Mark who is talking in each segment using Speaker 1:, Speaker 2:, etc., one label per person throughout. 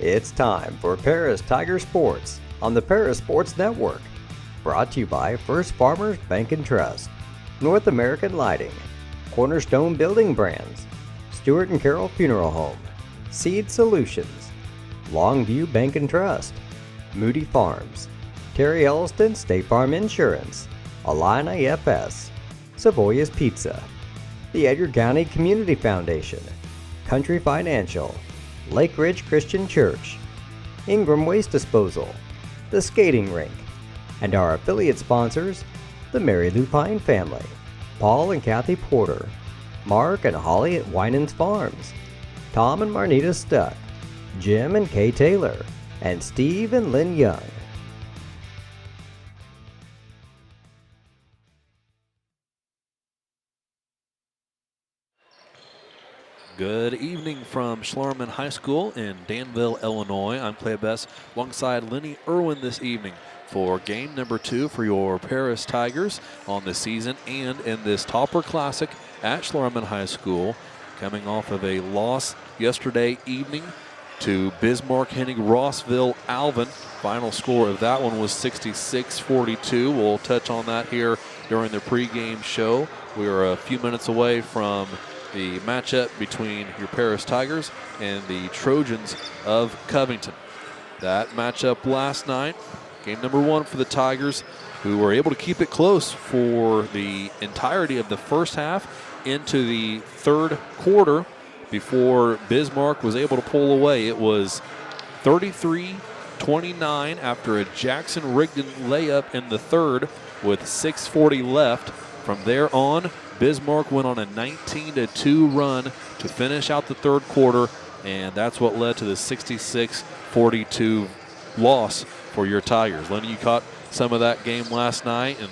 Speaker 1: It's time for Paris Tiger Sports on the Paris Sports Network. Brought to you by First Farmers Bank and Trust, North American Lighting, Cornerstone Building Brands, Stewart & Carroll Funeral Home, Seed Solutions, Longview Bank and Trust, Moody Farms, Terry Elliston State Farm Insurance, Alina FS, Savoya's Pizza, the Edgar County Community Foundation, Country Financial, Lake Ridge Christian Church, Ingram Waste Disposal, the Skating Rink, and our affiliate sponsors, the Mary Lou Pine family, Paul and Kathy Porter, Mark and Holly at Winans Farms, Tom and Marnita Stuck, Jim and Kay Taylor, and Steve and Lynn Young.
Speaker 2: Good evening from Schlarman High School in Danville, Illinois. I'm Clay Bess alongside Lenny Irwin this evening for game number 2 for your Paris Tigers on the season and in this Topper Classic at Schlarman High School, coming off of a loss yesterday evening to Bismarck Henning Rossville Alvin. Final score of that one was 66-42. We'll touch on that here during the pregame show. We are a few minutes away from the matchup between your Paris Tigers and the Trojans of Covington. That matchup last night, game number 1 for the Tigers, who were able to keep it close for the entirety of the first half into the third quarter before Bismarck was able to pull away. It was 33-29 after a Jackson Rigdon layup in the third with 6:40 left. From there on, Bismarck went on a 19-2 run to finish out the third quarter, and that's what led to the 66-42 loss for your Tigers. Lenny, you caught some of that game last night, and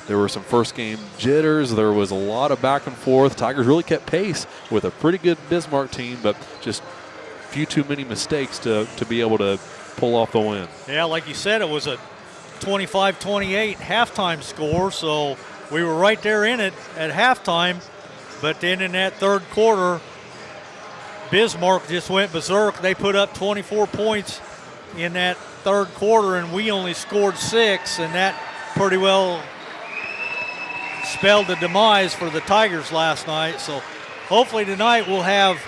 Speaker 2: there were some first game jitters. There was a lot of back and forth. Tigers really kept pace with a pretty good Bismarck team, but just a few too many mistakes to be able to pull off the win.
Speaker 3: Yeah, like you said, it was a 25-28 halftime score, so we were right there in it at halftime, but then in that third quarter, Bismarck just went berserk. They put up 24 points in that third quarter, and we only scored 6, and that pretty well spelled the demise for the Tigers last night. So hopefully tonight we'll have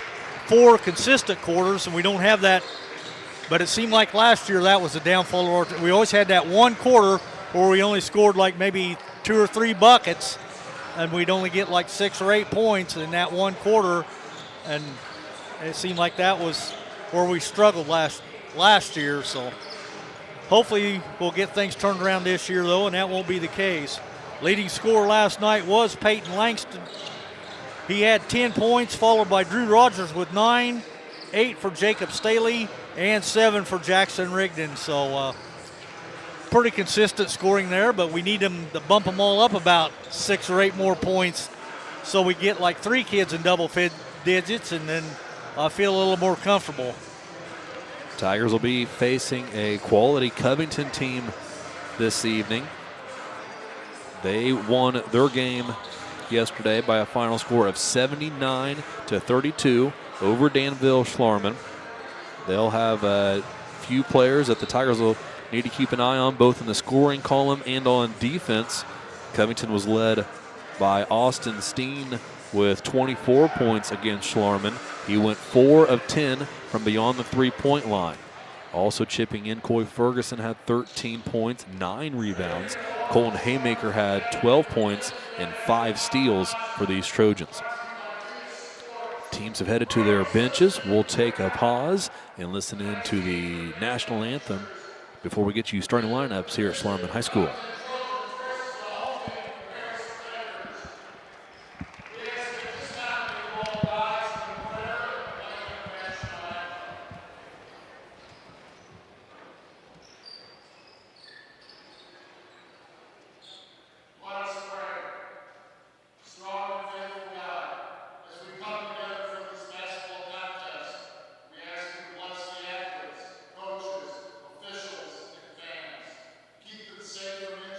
Speaker 3: 4 consistent quarters, and we don't have that, but it seemed like last year that was the downfall. We always had that one quarter where we only scored like maybe 2 or 3 buckets, and we'd only get like 6 or 8 points in that one quarter, and it seemed like that was where we struggled last year. So hopefully we'll get things turned around this year, though, and that won't be the case. Leading scorer last night was Peyton Langston. He had 10 points, followed by Drew Rogers with 9, 8 for Jacob Staley, and 7 for Jackson Rigdon. So pretty consistent scoring there, but we need them to bump them all up about 6 or 8 more points so we get like 3 kids in double digits, and then I feel a little more comfortable.
Speaker 2: Tigers will be facing a quality Covington team this evening. They won their game yesterday by a final score of 79-32 over Danville Schlarman. They'll have a few players that the Tigers will need to keep an eye on, both in the scoring column and on defense. Covington was led by Austin Steen with 24 points against Schlarman. He went 4 of 10 from beyond the three-point line. Also chipping in, Coy Ferguson had 13 points, 9 rebounds. Colton Haymaker had 12 points and 5 steals for these Trojans. Teams have headed to their benches. We'll take a pause and listen in to the national anthem before we get you starting lineups here at Schlarman High School.
Speaker 4: Safe from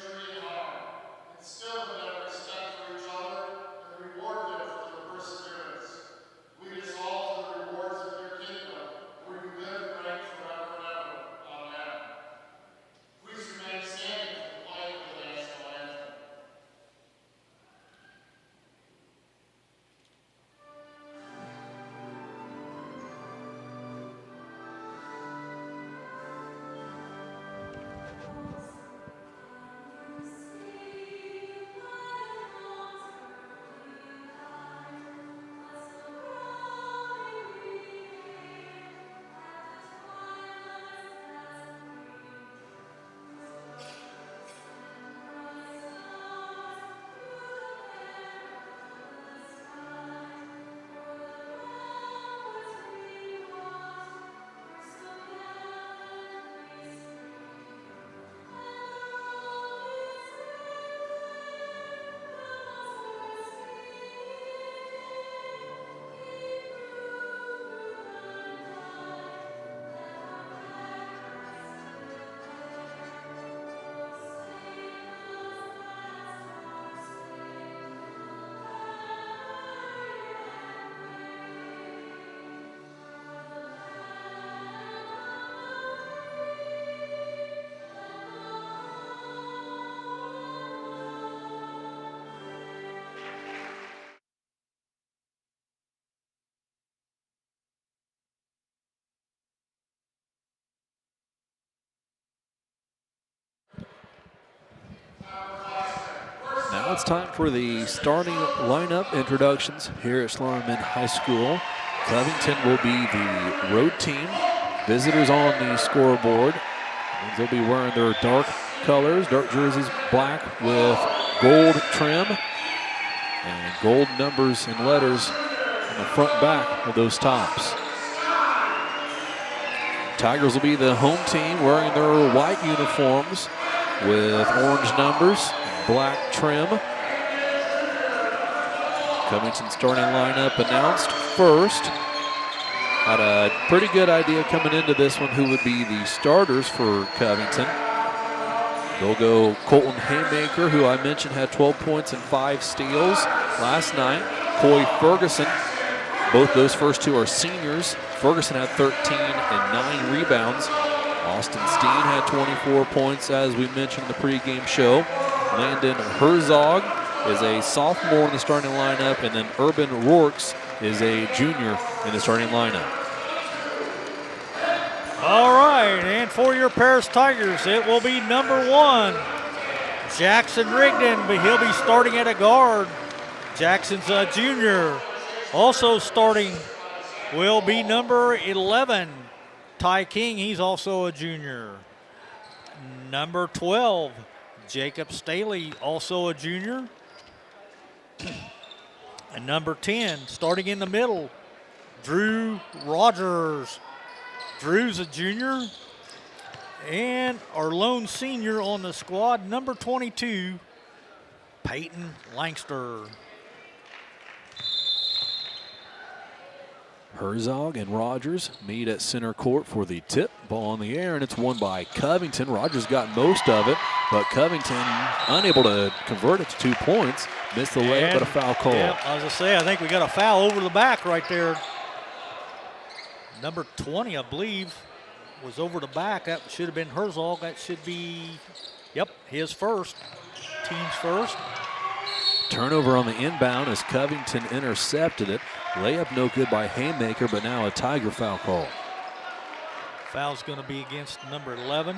Speaker 2: it's time for the starting lineup introductions here at Schlarman High School. Covington will be the road team. Visitors on the scoreboard. They'll be wearing their dark colors, dark jerseys, black with gold trim and gold numbers and letters on the front and back of those tops. Tigers will be the home team wearing their white uniforms with orange numbers, black trim. Covington starting lineup announced first. Had a pretty good idea coming into this one who would be the starters for Covington. They'll go Colton Haymaker, who I mentioned had 12 points and 5 steals last night. Coy Ferguson, both those first two are seniors. Ferguson had 13 and 9 rebounds. Austin Steen had 24 points, as we mentioned in the pregame show. Landon Herzog is a sophomore in the starting lineup, and then Urban Rourks is a junior in the starting lineup.
Speaker 3: All right, and for your Paris Tigers, it will be number 1, Jackson Rigdon, but he'll be starting at a guard. Jackson's a junior. Also starting will be number 11, Ty King. He's also a junior. Number 12, Jacob Staley, also a junior. And number 10, starting in the middle, Drew Rogers. Drew's a junior. And our lone senior on the squad, number 22, Peyton Langster.
Speaker 2: Herzog and Rogers meet at center court for the tip. Ball in the air, and it's won by Covington. Rogers got most of it, but Covington unable to convert it to 2 points. Missed the layup, but a foul call.
Speaker 3: Yeah, I was going to say, I think we got a foul over the back right there. Number 20, I believe, was over the back. That should have been Herzog. That should be, yep, his first. Team's first.
Speaker 2: Turnover on the inbound as Covington intercepted it. Layup no good by Haymaker, but now a Tiger foul call.
Speaker 3: Foul's going to be against number 11,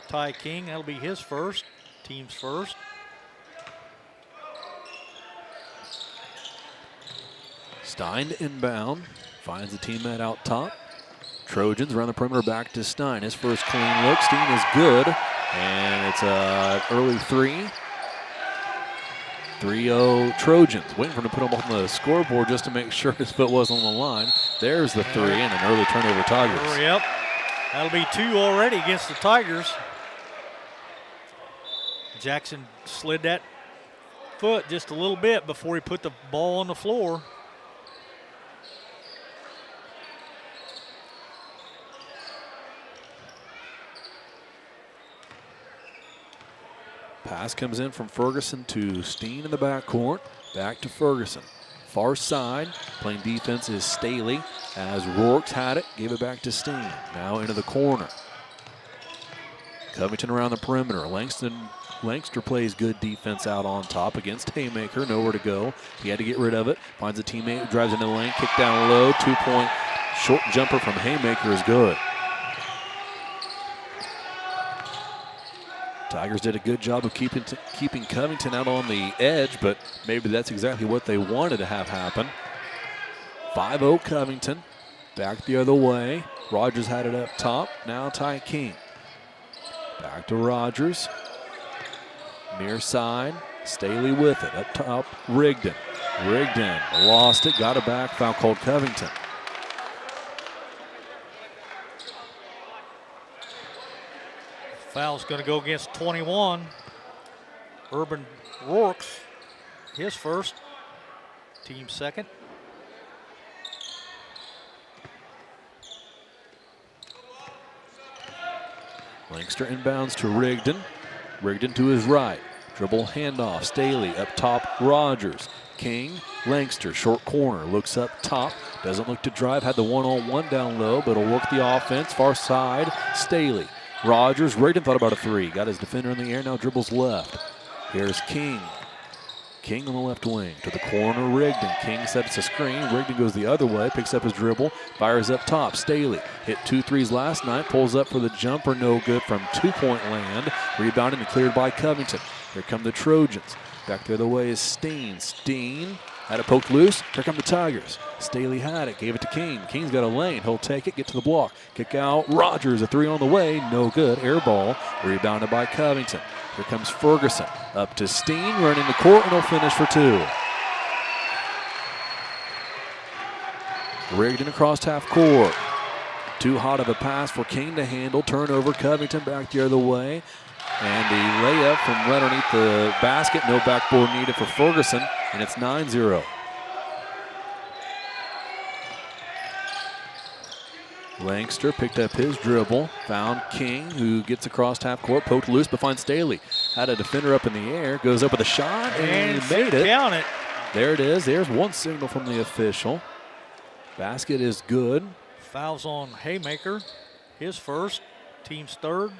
Speaker 3: Ty King. That'll be his first, team's first.
Speaker 2: Stein inbound, finds the teammate out top. Trojans around the perimeter, back to Stein. His first clean look. Stein is good, and it's an early three. 3-0 Trojans. Waiting for him to put him on the scoreboard just to make sure his foot was on the line. There's the three and an early turnover Tigers.
Speaker 3: Yep. That'll be 2 already against the Tigers. Jackson slid that foot just a little bit before he put the ball on the floor.
Speaker 2: Pass comes in from Ferguson to Steen in the backcourt. Back to Ferguson. Far side, playing defense is Staley as Rourks had it, gave it back to Steen. Now into the corner. Covington around the perimeter. Langster plays good defense out on top against Haymaker. Nowhere to go. He had to get rid of it. Finds a teammate, drives into the lane, kick down low. 2-point short jumper from Haymaker is good. Tigers did a good job of keeping Covington out on the edge, but maybe that's exactly what they wanted to have happen. 5-0 Covington. Back the other way. Rogers had it up top. Now Ty King. Back to Rogers. Near side. Staley with it. Up top, Rigdon. Rigdon lost it. Got it back. Foul called Covington.
Speaker 3: Foul's going to go against 21. Urban Rourks, his first, team second.
Speaker 2: Langster inbounds to Rigdon. Rigdon to his right. Dribble handoff. Staley up top. Rogers. King. Langster. Short corner. Looks up top. Doesn't look to drive. Had the one-on-one down low, but it'll work the offense. Far side. Staley. Rogers. Rigdon thought about a three. Got his defender in the air. Now dribbles left. Here's King. King on the left wing. To the corner, Rigdon. King sets a screen. Rigdon goes the other way. Picks up his dribble. Fires up top. Staley hit 2 threes last night. Pulls up for the jumper. No good from 2-point land. Rebounded and cleared by Covington. Here come the Trojans. Back the other way is Steen. Steen had it poked loose. Here come the Tigers. Staley had it, gave it to King. King's got a lane. He'll take it, get to the block. Kick out. Rogers, a 3 on the way. No good. Air ball. Rebounded by Covington. Here comes Ferguson. Up to Steen, running the court, and he'll finish for 2. Rigdon across half court. Too hot of a pass for King to handle. Turnover. Covington back the other way. And the layup from right underneath the basket. No backboard needed for Ferguson, and it's 9-0. Langster picked up his dribble, found King, who gets across half court, poked loose, but finds Staley. Had a defender up in the air, goes up with a shot, and he made it.
Speaker 3: Count it.
Speaker 2: There it is. There's one signal from the official. Basket is good.
Speaker 3: Fouls on Haymaker, his first, team's third.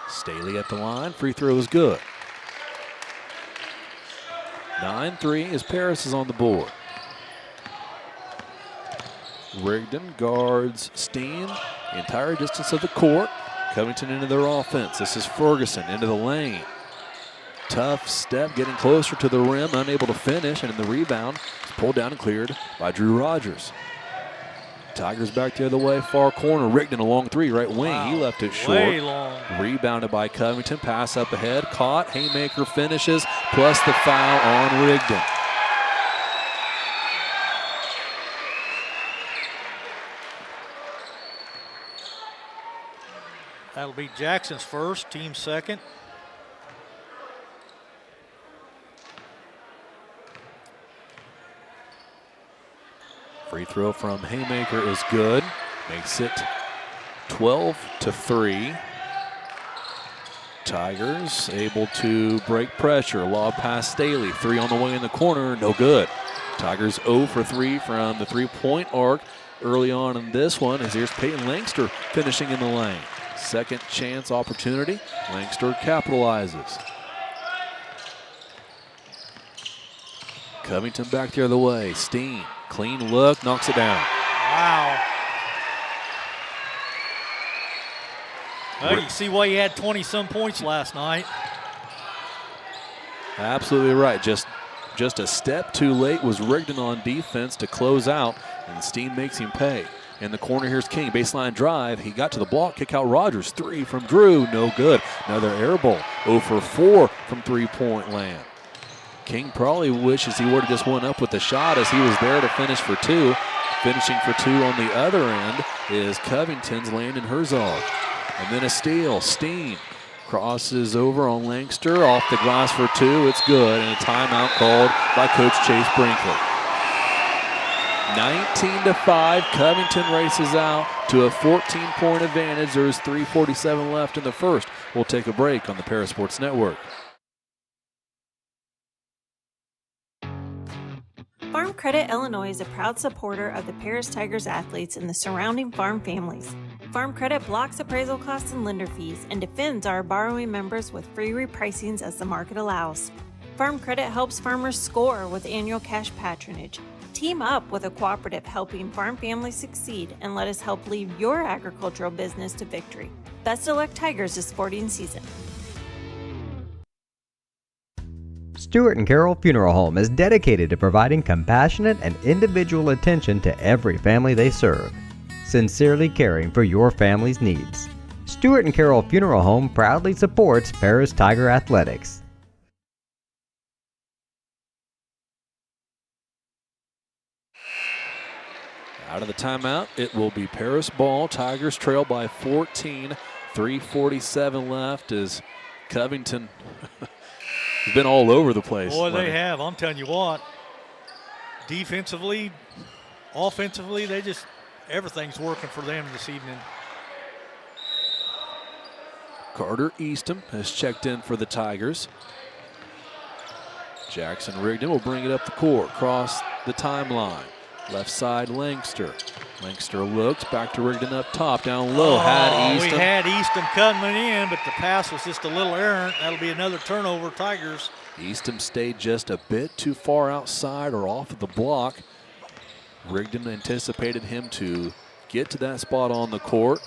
Speaker 2: Staley at the line. Free throw is good. 9-3 as Paris is on the board. Rigdon guards Steen the entire distance of the court. Covington into their offense. This is Ferguson into the lane. Tough step, getting closer to the rim, unable to finish, and in the rebound, it's pulled down and cleared by Drew Rogers. Tigers back the other way, far corner. Rigdon a long 3, right wing. Wow. He left it short.
Speaker 3: Way long.
Speaker 2: Rebounded by Covington. Pass up ahead. Caught. Haymaker finishes, plus the foul on Rigdon.
Speaker 3: That'll be Jackson's first, team second.
Speaker 2: Free throw from Haymaker is good. Makes it 12-3. Tigers able to break pressure. Lob past Staley. 3 on the way in the corner. No good. Tigers 0 for 3 from the three-point arc early on in this one, as here's Peyton Langster finishing in the lane. Second chance opportunity. Langster capitalizes. Covington back the other way. Steen. Clean look, knocks it down.
Speaker 3: Wow. Well, you see why he had 20-some points last night.
Speaker 2: Absolutely right. Just a step too late was Rigdon on defense to close out, and Steen makes him pay. In the corner, here's King. Baseline drive. He got to the block. Kick out Rogers. 3 from Drew. No good. Another air ball. 0 for 4 from three-point land. King probably wishes he would have just went up with the shot, as he was there to finish for 2. Finishing for 2 on the other end is Covington's Landon Herzog. And then a steal. Steen crosses over on Langster. Off the glass for 2. It's good. And a timeout called by Coach Chase Brinkley. 19-5. Covington races out to a 14-point advantage. There's 3:47 left in the first. We'll take a break on the Paris Sports Network.
Speaker 4: Farm Credit Illinois is a proud supporter of the Paris Tigers athletes and the surrounding farm families. Farm Credit blocks appraisal costs and lender fees and defends our borrowing members with free repricings as the market allows. Farm Credit helps farmers score with annual cash patronage. Team up with a cooperative helping farm families succeed, and let us help lead your agricultural business to victory. Best of luck, Tigers, this sporting season.
Speaker 1: Stewart and Carroll Funeral Home is dedicated to providing compassionate and individual attention to every family they serve, sincerely caring for your family's needs. Stewart and Carroll Funeral Home proudly supports Paris Tiger Athletics.
Speaker 2: Out of the timeout, it will be Paris ball. Tigers trail by 14. 3:47 left as Covington has been all over the place.
Speaker 3: Boy, they have. I'm telling you what. Defensively, offensively, everything's working for them this evening.
Speaker 2: Carter Eastham has checked in for the Tigers. Jackson Rigdon will bring it up the court, cross the timeline. Left side, Langster. Langster looks back to Rigdon up top, down low.
Speaker 3: We had Eastham coming in, but the pass was just a little errant. That'll be another turnover, Tigers.
Speaker 2: Eastham stayed just a bit too far outside or off of the block. Rigdon anticipated him to get to that spot on the court.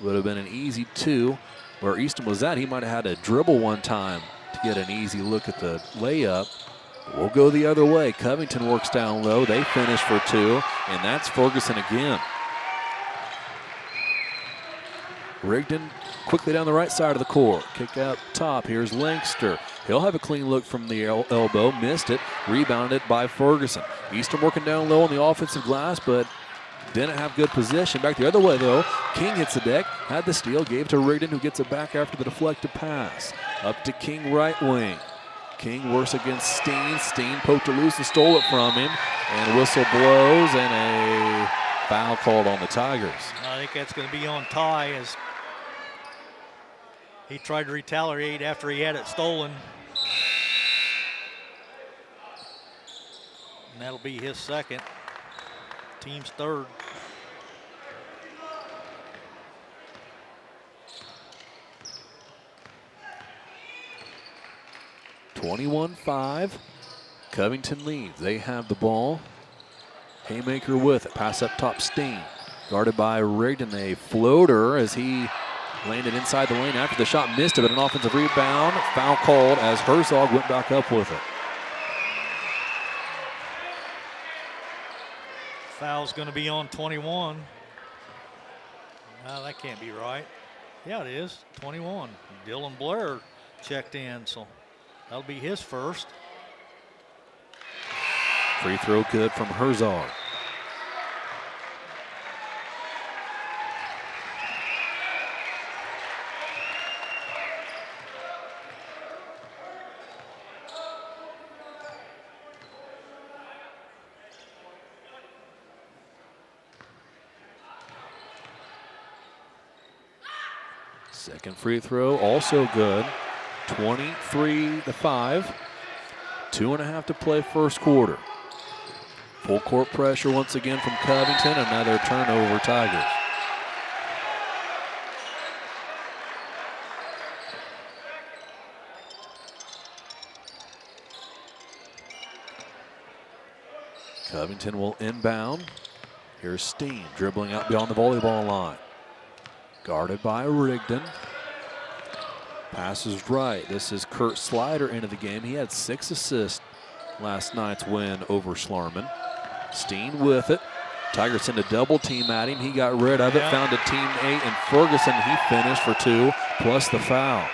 Speaker 2: Would have been an easy 2. Where Easton was at, he might have had to dribble one time to get an easy look at the layup. We'll go the other way. Covington works down low. They finish for 2, and that's Ferguson again. Rigdon quickly down the right side of the court. Kick out top. Here's Lankster. He'll have a clean look from the elbow. Missed it. Rebounded by Ferguson. Easton working down low on the offensive glass, but didn't have good position. Back the other way, though. King hits the deck. Had the steal. Gave to Rigdon, who gets it back after the deflected pass. Up to King right wing. King works against Steen. Steen poked it loose and stole it from him. And whistle blows, and a foul called on the Tigers.
Speaker 3: I think that's going to be on Ty as he tried to retaliate after he had it stolen. And that'll be his second. Team's third.
Speaker 2: (21-5). Covington leads. They have the ball. Haymaker with it. Pass up top, Steen. Guarded by Rigdon. A floater as he landed inside the lane after the shot. Missed it, but an offensive rebound. Foul called as Herzog went back up with it.
Speaker 3: Foul's going to be on 21. No, that can't be right. Yeah, it is. 21. Dylan Blair checked in, so that'll be his first.
Speaker 2: Free throw good from Herzog. Second free throw also good. 23-5. 2.5 to play first quarter. Full court pressure once again from Covington. Another turnover, Tigers. Covington will inbound. Here's Steen dribbling out beyond the volleyball line. Guarded by Rigdon. Passes right. This is Kurt Slider into the game. He had 6 assists last night's win over Schlarman. Steen with it. Tigers send a double team at him. He got rid of it. Found a teammate in Ferguson. He finished for 2 plus the foul.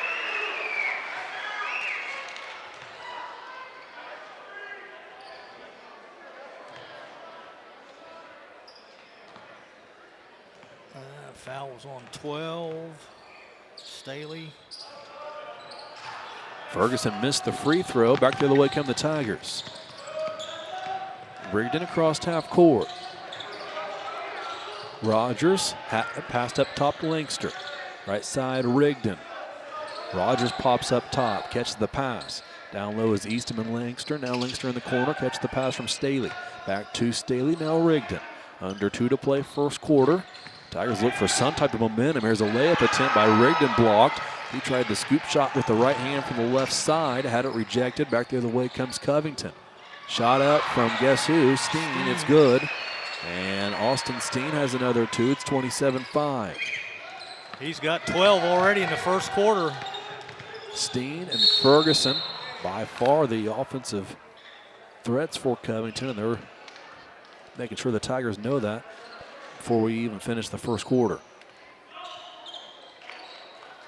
Speaker 3: Foul was on 12. Staley.
Speaker 2: Ferguson missed the free throw. Back the other way come the Tigers. Rigdon across half court. Rogers passed up top to Lankster. Right side, Rigdon. Rogers pops up top, catches the pass. Down low is Eastman Lankster. Now Lankster in the corner, catches the pass from Staley. Back to Staley, now Rigdon. Under 2 to play first quarter. Tigers look for some type of momentum. Here's a layup attempt by Rigdon, blocked. He tried the scoop shot with the right hand from the left side, had it rejected. Back the other way comes Covington. Shot up from guess who? Steen. It's good. And Austin Steen has another 2. It's 27-5.
Speaker 3: He's got 12 already in the first quarter.
Speaker 2: Steen and Ferguson by far the offensive threats for Covington, and they're making sure the Tigers know that before we even finish the first quarter.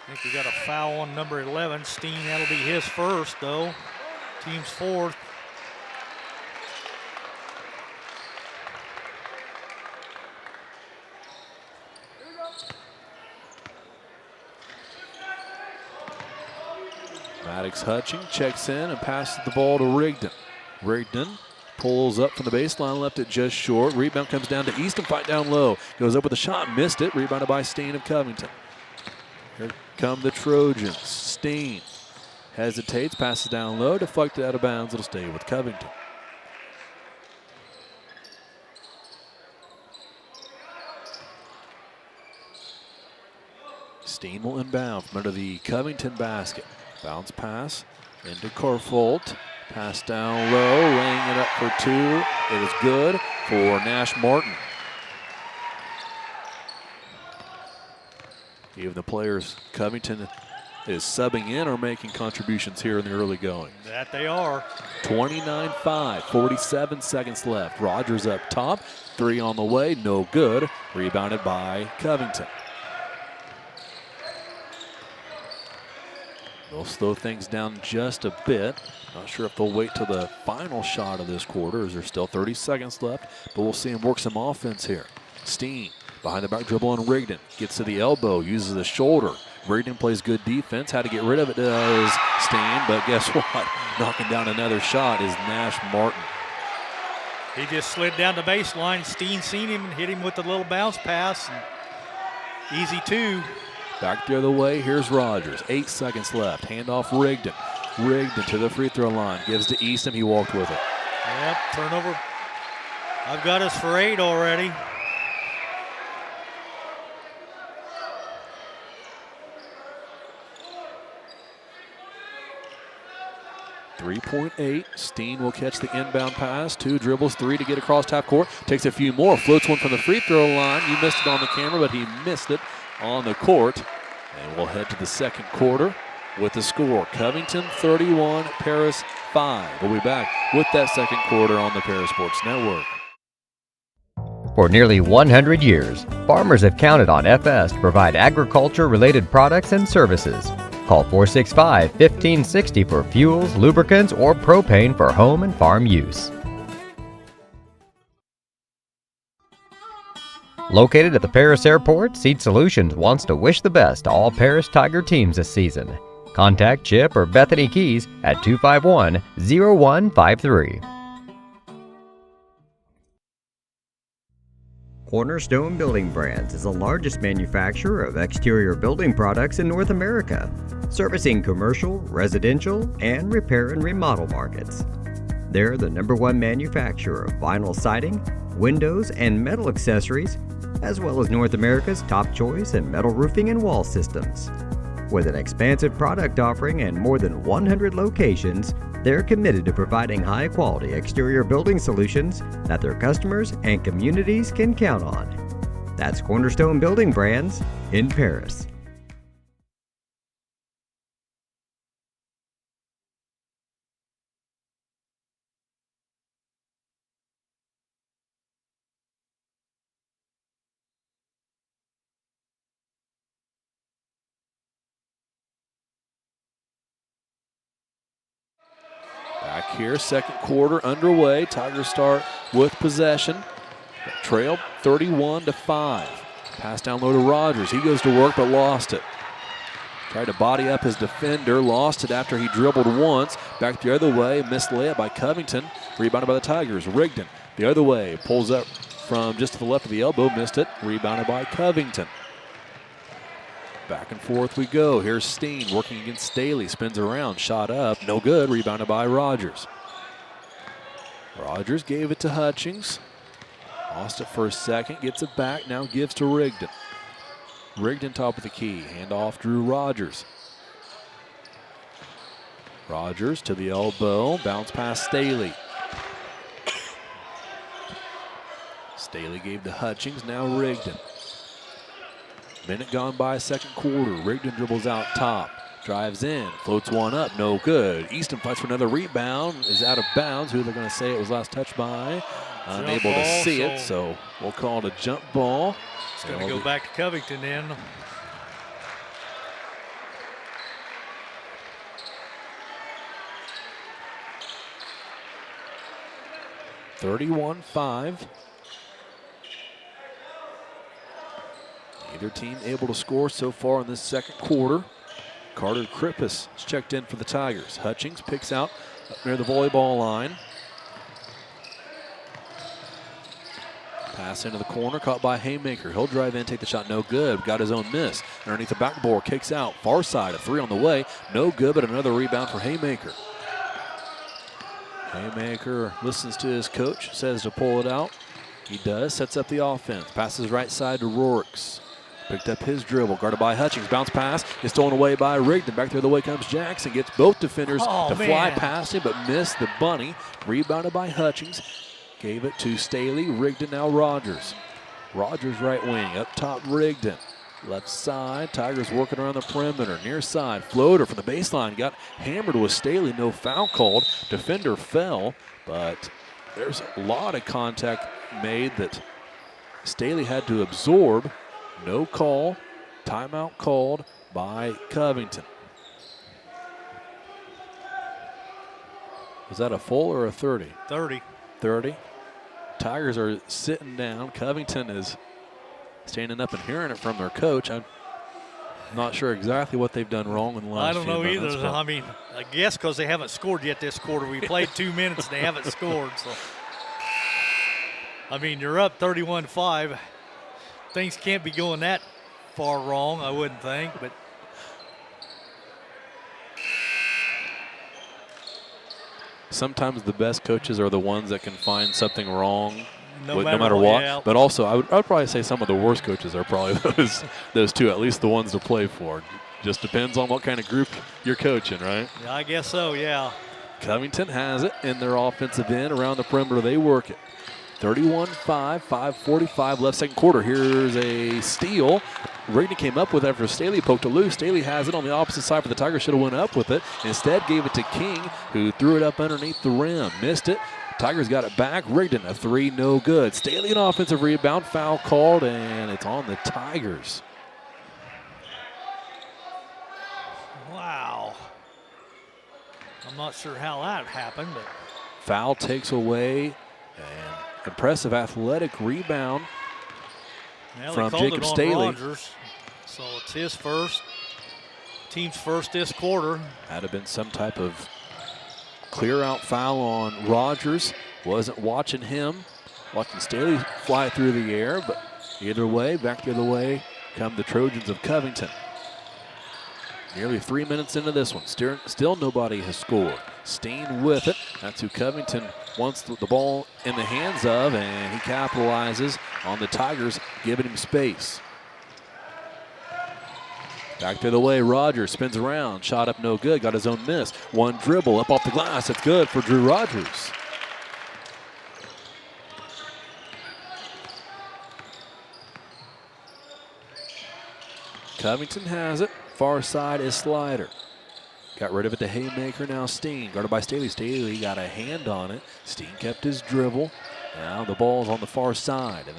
Speaker 3: I think we got a foul on number 11. Steen, that'll be his first, though. Team's fourth.
Speaker 2: Maddox Hutching checks in and passes the ball to Rigdon. Rigdon pulls up from the baseline, left it just short. Rebound comes down to Easton, fight down low. Goes up with a shot, missed it. Rebounded by Steen of Covington. Here come the Trojans. Steen hesitates, passes down low, deflected out of bounds. It'll stay with Covington. Steen will inbound from under the Covington basket. Bounce pass into Carfolt. Pass down low, laying it up for two. It is good for Nash Martin. Even the players, Covington is subbing in or making contributions here in the early going.
Speaker 3: That they are.
Speaker 2: 29-5, 47 seconds left. Rogers up top, three on the way, no good. Rebounded by Covington. They'll slow things down just a bit. Not sure if they'll wait till the final shot of this quarter, as there's still 30 seconds left, but we'll see him work some offense here. Steen behind the back dribble on Rigdon. Gets to the elbow, uses the shoulder. Rigdon plays good defense. How to get rid of it does Steen, but guess what? Knocking down another shot is Nash Martin.
Speaker 3: He just slid down the baseline. Steen seen him and hit him with a little bounce pass. And easy two.
Speaker 2: Back the other way, here's Rogers. 8 seconds left. Handoff Rigdon. Rigdon to the free throw line. Gives to Eastham. He walked with it.
Speaker 3: Yep, turnover. I've got us for 8 already.
Speaker 2: .8. Steen will catch the inbound pass. 2 dribbles, 3 to get across half court. Takes a few more. Floats one from the free throw line. You missed it on the camera, but he missed it on the court. And we'll head to the second quarter with the score. Covington 31, Paris 5. We'll be back with that second quarter on the Paris Sports Network.
Speaker 1: For nearly 100 years, farmers have counted on FS to provide agriculture-related products and services. Call 465-1560 for fuels, lubricants, or propane for home and farm use. Located at the Paris Airport, Seed Solutions wants to wish the best to all Paris Tiger teams this season. Contact Chip or Bethany Keys at 251-0153. Cornerstone Building Brands is the largest manufacturer of exterior building products in North America, servicing commercial, residential, and repair and remodel markets. They're the #1 manufacturer of vinyl siding, windows, and metal accessories, as well as North America's top choice in metal roofing and wall systems. With an expansive product offering and more than 100 locations, they're committed to providing high-quality exterior building solutions that their customers and communities can count on. That's Cornerstone Building Brands in Paris.
Speaker 2: Back here, second quarter underway. Tigers start with possession. Trail 31-5. Pass down low to Rogers. He goes to work but lost it. Tried to body up his defender, lost it after he dribbled once. Back the other way, missed layup by Covington. Rebounded by the Tigers. Rigdon the other way, pulls up from just to the left of the elbow, missed it. Rebounded by Covington. Back and forth we go. Here's Steen working against Staley. Spins around, shot up, no good. Rebounded by Rogers. Rogers gave it to Hutchings. Lost it for a second, gets it back, now gives to Rigdon. Rigdon top of the key, handoff Drew Rogers. Rogers to the elbow, bounce past Staley. Staley gave to Hutchings, now Rigdon. Minute gone by, second quarter. Rigdon dribbles out top, drives in, floats one up, no good. Easton fights for another rebound, is out of bounds. Who they're going to say it was last touched by? Unable to see it, so we'll call it a jump ball.
Speaker 3: It's going to go back to Covington then.
Speaker 2: (31-5). Neither team able to score so far in this second quarter. Carter Krippus is checked in for the Tigers. Hutchings picks out up near the volleyball line. Pass into the corner, caught by Haymaker. He'll drive in, take the shot, no good. Got his own miss. Underneath the backboard, kicks out. Far side, a 3 on the way. No good, but another rebound for Haymaker. Haymaker listens to his coach, says to pull it out. He does, sets up the offense. Passes right side to Rorix. Picked up his dribble, guarded by Hutchings. Bounce pass is stolen away by Rigdon. Back the other way comes Jackson. Gets both defenders to fly past him, but missed the bunny. Rebounded by Hutchings. Gave it to Staley. Rigdon now Rogers. Rogers right wing. Up top Rigdon. Left side. Tigers working around the perimeter. Near side. Floater from the baseline. Got hammered with Staley. No foul called. Defender fell, but there's a lot of contact made that Staley had to absorb. No call. Timeout called by Covington. Was that a full or a 30?
Speaker 3: 30.
Speaker 2: 30. Tigers are sitting down. Covington is standing up and hearing it from their coach. I'm not sure exactly what they've done wrong in the last few minutes.
Speaker 3: I don't know either. I mean, I guess because they haven't scored yet this quarter. We played 2 minutes and they haven't scored. So, I mean, you're up 31-5. Things can't be going that far wrong, I wouldn't think. But
Speaker 2: sometimes the best coaches are the ones that can find something wrong
Speaker 3: no
Speaker 2: matter what.
Speaker 3: Yeah.
Speaker 2: But also, I would probably say some of the worst coaches are probably those two, at least the ones to play for. Just depends on what kind of group you're coaching, right?
Speaker 3: Yeah, I guess so, yeah.
Speaker 2: Covington has it in their offensive end. Around the perimeter, they work it. 31-5, 5:45 left second quarter. Here's a steal. Rigdon came up with it after Staley poked it loose. Staley has it on the opposite side, but the Tigers should have went up with it. Instead, gave it to King, who threw it up underneath the rim. Missed it. Tigers got it back. Rigdon, a three, no good. Staley, an offensive rebound. Foul called, and it's on the Tigers.
Speaker 3: Wow. I'm not sure how that happened, but
Speaker 2: Foul takes away, and impressive athletic rebound from Jacob Staley.
Speaker 3: Rogers, so it's his first, team's first this quarter.
Speaker 2: Had have been some type of clear out foul on Rogers. Wasn't watching him. Watching Staley fly through the air, but either way, back the other way come the Trojans of Covington. Nearly 3 minutes into this one. Still nobody has scored. Steen with it. That's who Covington wants the ball in the hands of, and he capitalizes on the Tigers giving him space. Back the other way, Rogers spins around. Shot up no good. Got his own miss. One dribble up off the glass. It's good for Drew Rogers. Covington has it. Far side is Slider. Got rid of it to Haymaker. Now Steen. Guarded by Staley. Staley got a hand on it. Steen kept his dribble. Now the ball's on the far side. And